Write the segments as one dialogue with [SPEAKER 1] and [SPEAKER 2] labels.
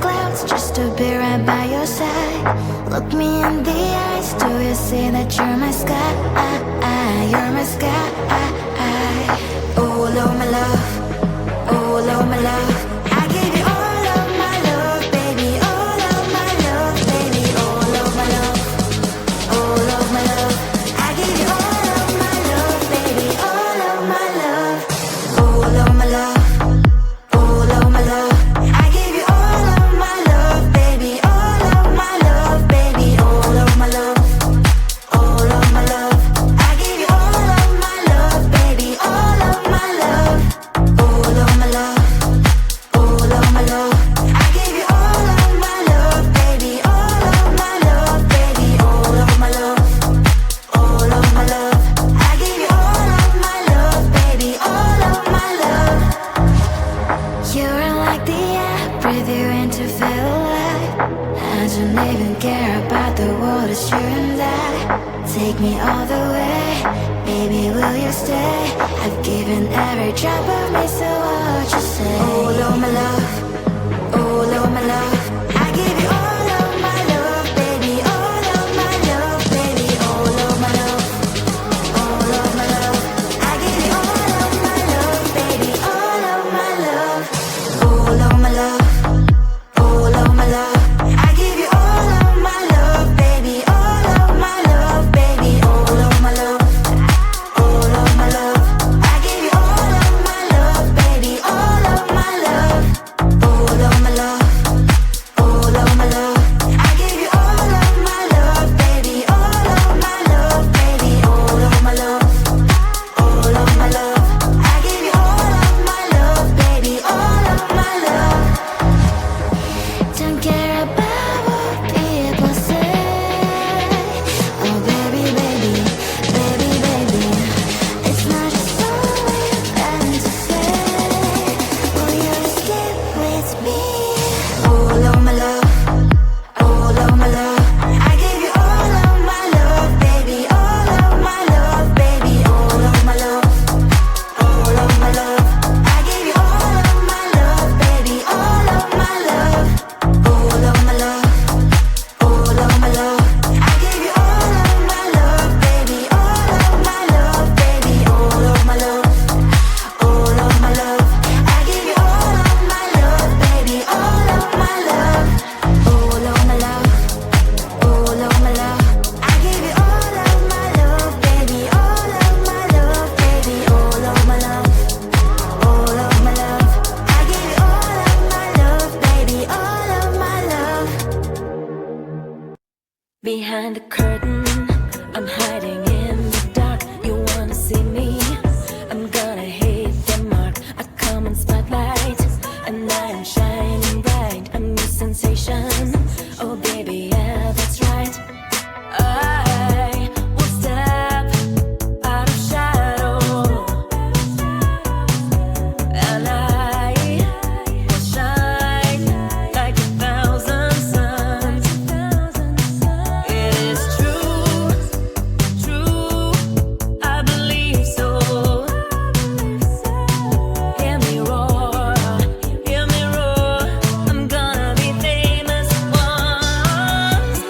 [SPEAKER 1] clouds just to be right by your side. Look me in the eyes, do you see that you're my sky? You're my sky. Oh Lord, my love, oh Lord, my love, I give you all of my love, baby, all of my love, baby, all of my love, all of my love, I give you all of my love, baby, all of my love, all of my love. Take me all the way, baby, will you stay? I've given every drop of me, so what you say? Oh Lord, my love, oh Lord, my love, I give you all of my love, baby, all of my love, baby, all of my love, all of my love, I give you all of my love, baby, all of my love, all of my love, all of my love.
[SPEAKER 2] Behind the curtain, I'm hiding in the dark. You wanna see me? I'm gonna hit the mark. A common spotlight, and I am shining bright. A new sensation. Oh baby, yeah, that's right. I will step out of shadow, and I will shine like 1,000 suns. It is true, true, I believe so. Hear me roar, I'm gonna be famous once.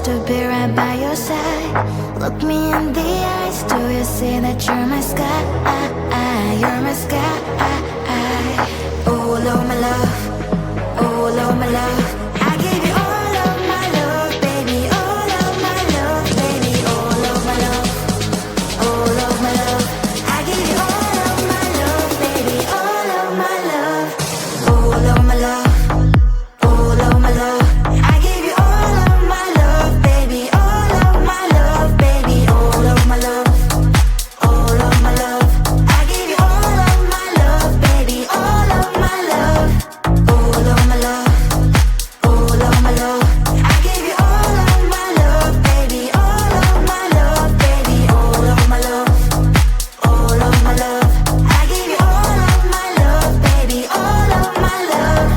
[SPEAKER 1] to be right by your side. Look me in the eyes, do you see that you're my sky? You're my sky. Oh Lord, my love, oh Lord, my love, I give you all of my love, baby, all of my love, baby, all of my love, all of my love, I give you all of my love, baby, all of my love, all of my love, all of my love, I give you all of my love, baby, all of my love, baby, all of my love, all of my love, I give you all of my love, baby, all of my love, all of my love, all of my love, I give you all of my love, baby, all of my love, baby, all of my love, all of my love, I give you all of my love, baby, all of my love.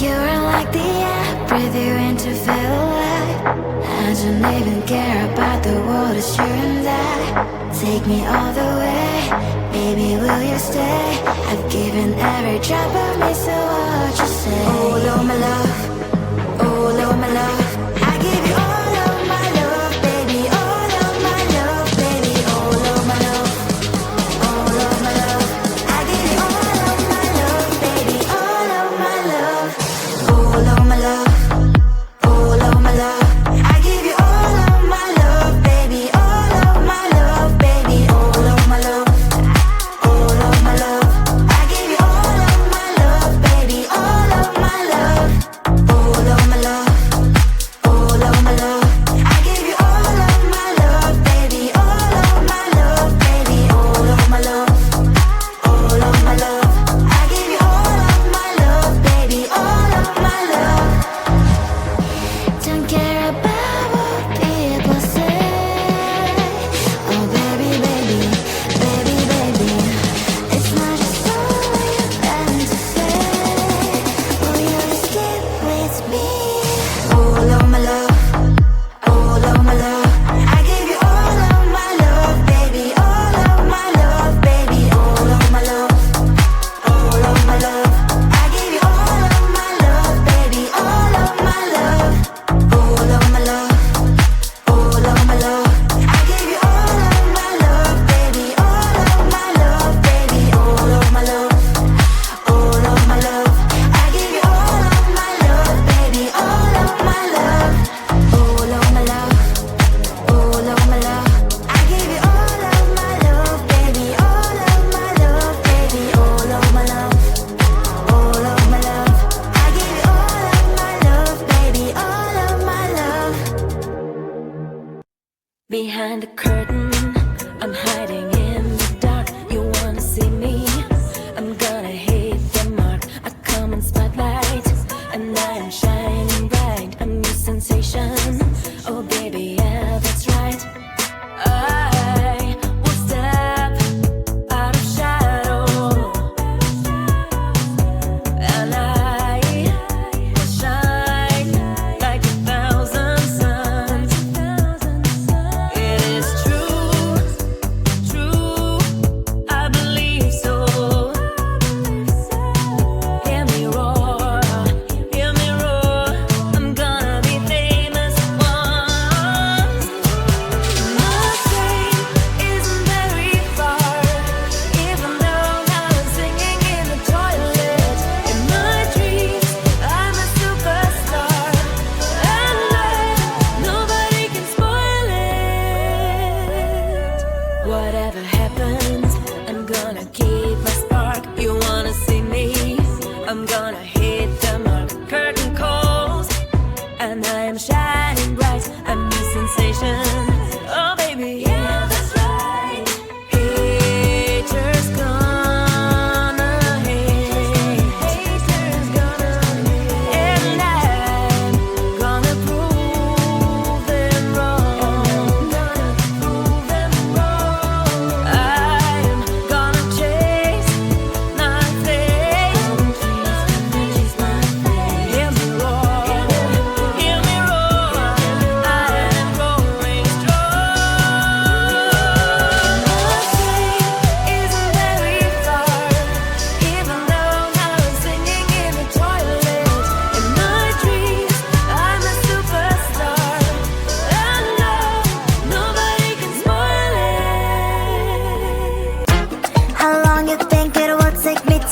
[SPEAKER 1] You're like the air, breathe you in to feel alive. I don't even care about the world, it's you and I. Take me all the way, baby, will you stay? I've given every drop of me, so what you say? Oh Lord, my love, oh Lord, my love, I give you all of my love, baby, all of my love, baby, all of my love, all of my love, I give you all of my love, baby, all of my love, all of my love, all of my love, I give you all of my love, baby, all of my love, baby, all of my love, all of my love, I give you all of my love, baby, all of my love, all of my love, all of my love, I give you all of my love, baby, all of my love, baby, all of my love, all of my love, I give you all of my love, baby, all of my love. Don't care about what people say. Oh baby, baby, baby, baby, it's not just all you plan to say. Will you just get with me? All of my love, all of my love, I give you all of my love, baby, all of my love, baby, all of my love, all of my love, I give you all of my love, baby, all of my love, all of my love, all of my love, I give you all of my love, baby, all of my love, baby, all of my love, all of my love, I give you all of my love, baby, all of my love, all of my love, all of my love, I give you all of my love, baby, all of my love, baby, all of my love, all of my love, I give you all of my love, baby, all of my love.
[SPEAKER 2] Behind the curtain, I'm hiding in the dark. You wanna see me? I'm gonna hit the mark. I come in spotlight, and I am shining bright. A new sensation. Oh baby, yeah, that's right. I will step out of shadow, and I will shine like 1,000 suns. It is true, true, I believe so. Hear me roar, I'm gonna be famous once. My fame isn't very far, even though now I'm singing in the toilet. In my dreams, I'm a superstar, and nobody can spoil it. Whatever happens, I'm gonna keep my spark. You wanna see me? I'm gonna hit the mark. Curtain calls, and I am shining bright. A new sensation. Oh baby, yeah, that's right. Haters gonna hate. Haters gonna hate. And I'm gonna prove them wrong. Gonna prove them wrong. I'm gonna chase, not face.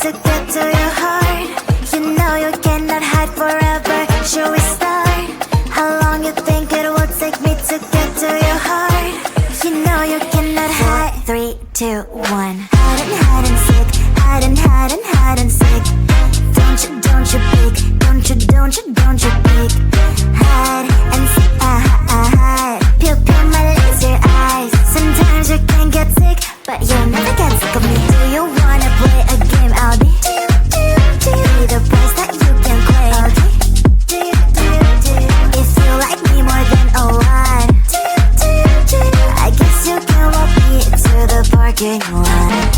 [SPEAKER 1] to get to your heart. You know you cannot hide forever. Should we start? How long you think it will take me to get to your heart? You know you cannot hide. 4, 3, 2, 1. Hide and seek. Hide and seek. Don't you peek. Don't you peek. Hide and seek. Hide. Pew my laser eyes. Sometimes you can get sick, but you'll never get sick of me. Do you wanna play a game? I'll be the price that you can claim. If you like me more than a lot, I guess you can walk me to the parking lot.